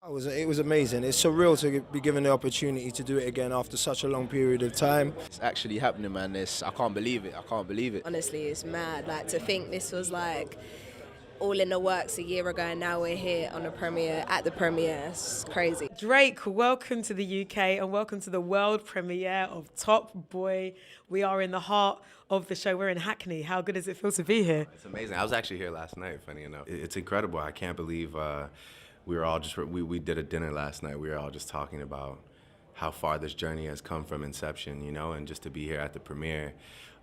It was amazing. It's surreal to be given the opportunity to do it again after such a long period of time. It's actually happening, man. I can't believe it. I can't believe it. Honestly, it's mad. Like, to think this was like all in the works a year ago, and now we're here on the premiere, at the premiere. It's crazy. Drake, welcome to the UK and welcome to the world premiere of Top Boy. We are in the heart of the show. We're in Hackney. How good does it feel to be here? It's amazing. I was actually here last night, funny enough. It's incredible. I can't believe we were all just, we did a dinner last night. We were all just talking about how far this journey has come from inception, you know, and just to be here at the premiere,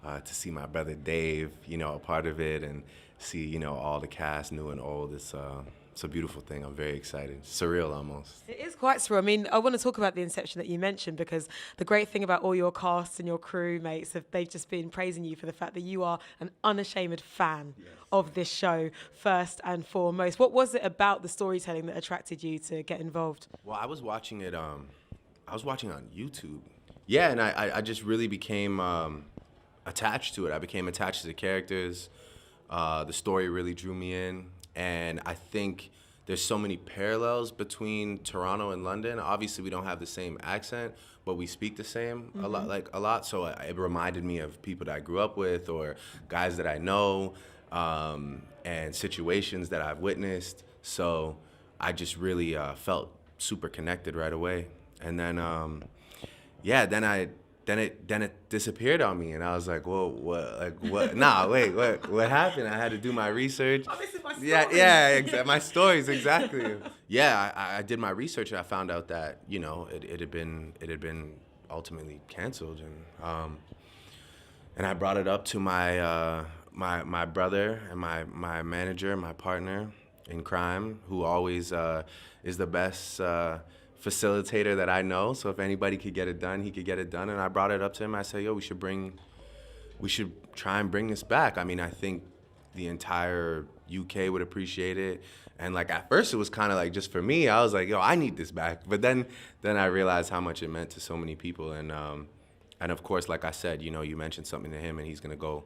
to see my brother Dave, you know, a part of it, and see, you know, all the cast, new and old. It's a beautiful thing. I'm very excited. Surreal almost. It is quite surreal. I mean, I want to talk about the inception that you mentioned, because the great thing about all your cast and your crew mates, they've just been praising you for the fact that you are an unashamed fan of this show, first and foremost. What was it about the storytelling that attracted you to get involved? Well, I was watching it, I was watching on YouTube. Yeah, and I just really became attached to it. I became attached to the characters. The story really drew me in. And I think there's so many parallels between Toronto and London. Obviously, we don't have the same accent, but we speak the same a lot. So it reminded me of people that I grew up with, or guys that I know, and situations that I've witnessed. So I just really felt super connected right away. And then, then it disappeared on me, and I was like, "Whoa, what? Nah, wait, what happened?" I had to do my research. Oh, this is my story. Yeah, my stories, exactly. Yeah, I did my research, and I found out that, you know, it had been ultimately canceled, and I brought it up to my my brother and my manager, my partner in crime, who always is the best facilitator that I know. So if anybody could get it done, he could get it done. And I brought it up to him. I said, "Yo, we should try and bring this back." I mean, I think the entire UK would appreciate it. And like at first it was kind of like just for me. I was like, "Yo, I need this back." But then I realized how much it meant to so many people. And of course, like I said, you know, you mentioned something to him, and he's gonna go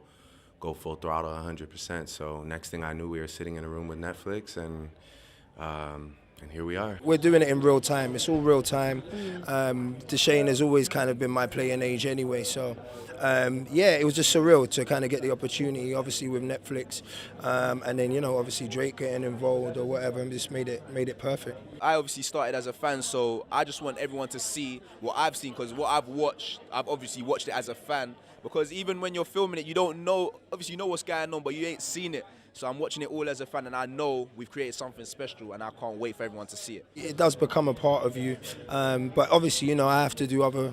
full throttle 100%. So next thing I knew, we were sitting in a room with Netflix, and here we are. We're doing it in real time. It's all real time. Shane has always kind of been my playing age anyway. So, it was just surreal to kind of get the opportunity, obviously with Netflix, and then, you know, obviously Drake getting involved or whatever, and just made it perfect. I obviously started as a fan, so I just want everyone to see what I've seen, because what I've watched, I've obviously watched it as a fan. Because even when you're filming it, you don't know, obviously you know what's going on, but you ain't seen it. So I'm watching it all as a fan, and I know we've created something special, and I can't wait for everyone to see it. It does become a part of you, but obviously, you know, I have to do other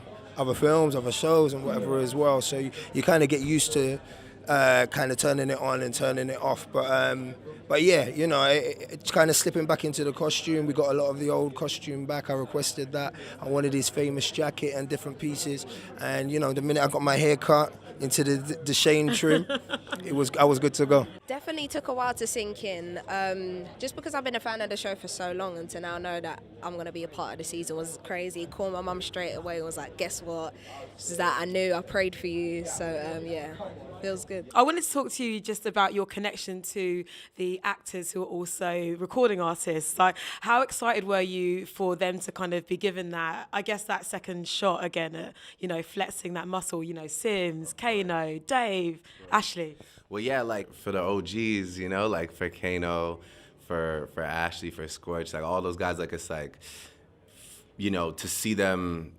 films, other shows and whatever as well, so you kind of get used to kind of turning it on and turning it off. But yeah, you know, it's kind of slipping back into the costume. We got a lot of the old costume back. I requested that. I wanted his famous jacket and different pieces. And, you know, the minute I got my hair cut into the Shane trim, I was good to go. Definitely took a while to sink in. Just because I've been a fan of the show for so long, and to now know that I'm going to be a part of the season was crazy. Called my mum straight away and was like, "Guess what? Just that I knew, I prayed for you." So, yeah, feels good. I wanted to talk to you just about your connection to the actors who are also recording artists. Like, how excited were you for them to kind of be given that, I guess, that second shot again at, you know, flexing that muscle, you know, Sims, Kano, Dave, Ashley? Well, yeah, like for the OGs, you know, like for Kano, for Ashley, for Scorch, like all those guys, like it's like, you know, to see them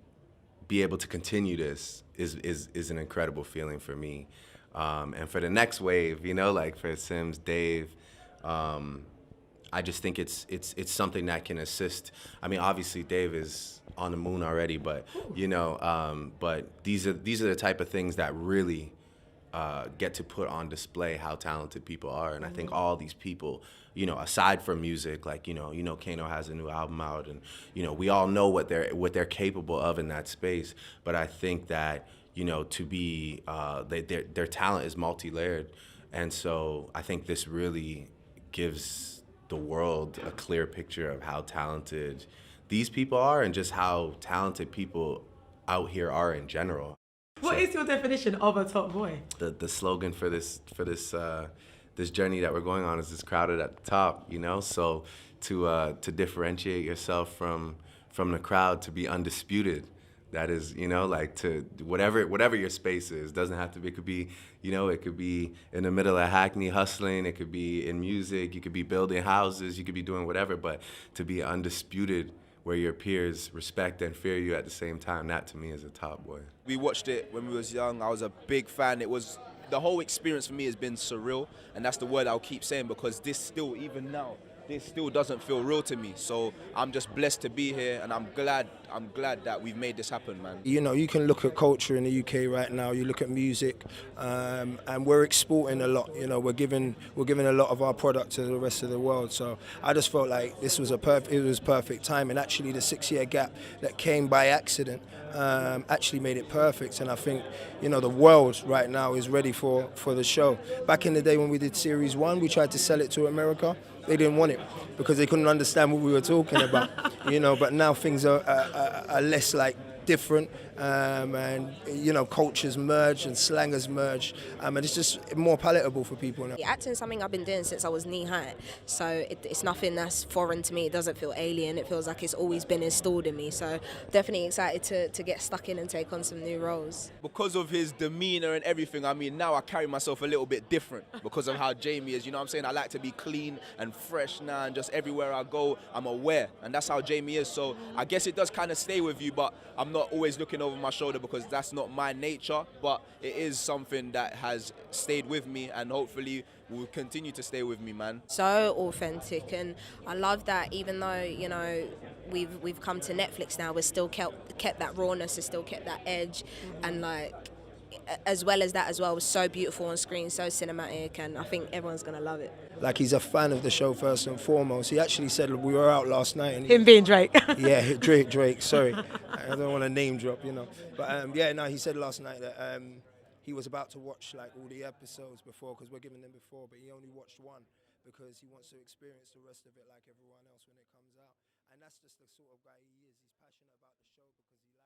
be able to continue this is an incredible feeling for me. And for the next wave, you know, like for Sims, Dave, I just think it's something that can assist. I mean, obviously Dave is on the moon already, but you know, but these are the type of things that really get to put on display how talented people are. And I think all these people, you know, aside from music, like, you know, Kano has a new album out, and you know, we all know what they're capable of in that space. But I think that, you know, to be their talent is multi-layered, and so I think this really gives the world a clear picture of how talented these people are, and just how talented people out here are in general. What is your definition of a top boy? The slogan for this this journey that we're going on is this crowded at the top, you know. So to differentiate yourself from the crowd, to be undisputed, that is, you know, like to whatever your space is. Doesn't have to be. It could be, you know, it could be in the middle of Hackney hustling. It could be in music. You could be building houses. You could be doing whatever. But to be undisputed, where your peers respect and fear you at the same time, that to me is a top, boy. We watched it when we was young. I was a big fan. The whole experience for me has been surreal, and that's the word I'll keep saying, because this still, even now, this still doesn't feel real to me. So I'm just blessed to be here, and I'm glad that we've made this happen, man. You know, you can look at culture in the UK right now. You look at music, and we're exporting a lot. You know, we're giving a lot of our product to the rest of the world. So I just felt like this was perfect time, and actually the 6-year gap that came by accident actually made it perfect. And I think, you know, the world right now is ready for the show. Back in the day when we did Series 1, we tried to sell it to America. They didn't want it because they couldn't understand what we were talking about, you know. But now things are less like different, and you know, cultures merge and slang has merged, and it's just more palatable for people now. Acting is something I've been doing since I was knee high, so it's nothing that's foreign to me. It doesn't feel alien. It feels like it's always been installed in me. So definitely excited to get stuck in and take on some new roles. Because of his demeanor and everything, I mean, now I carry myself a little bit different because of how Jamie is. You know what I'm saying? I like to be clean and fresh now, and just everywhere I go, I'm aware, and that's how Jamie is. So I guess it does kind of stay with you, but I'm not always looking over my shoulder because that's not my nature, but it is something that has stayed with me and hopefully will continue to stay with me, man. So authentic, and I love that even though, you know, we've come to Netflix now, we're still kept that rawness, it's still kept that edge, and like as well as that as well, was so beautiful on screen, so cinematic, and I think everyone's gonna love it. Like, he's a fan of the show first and foremost. He actually said, we were out last night. And Him being Drake. Yeah, Drake, sorry. I don't want to name drop, you know. But yeah, no, he said last night that he was about to watch like all the episodes before, because we're giving them before, but he only watched one because he wants to experience the rest of it like everyone else when it comes out. And that's just the sort of guy he is. He's passionate about the show because he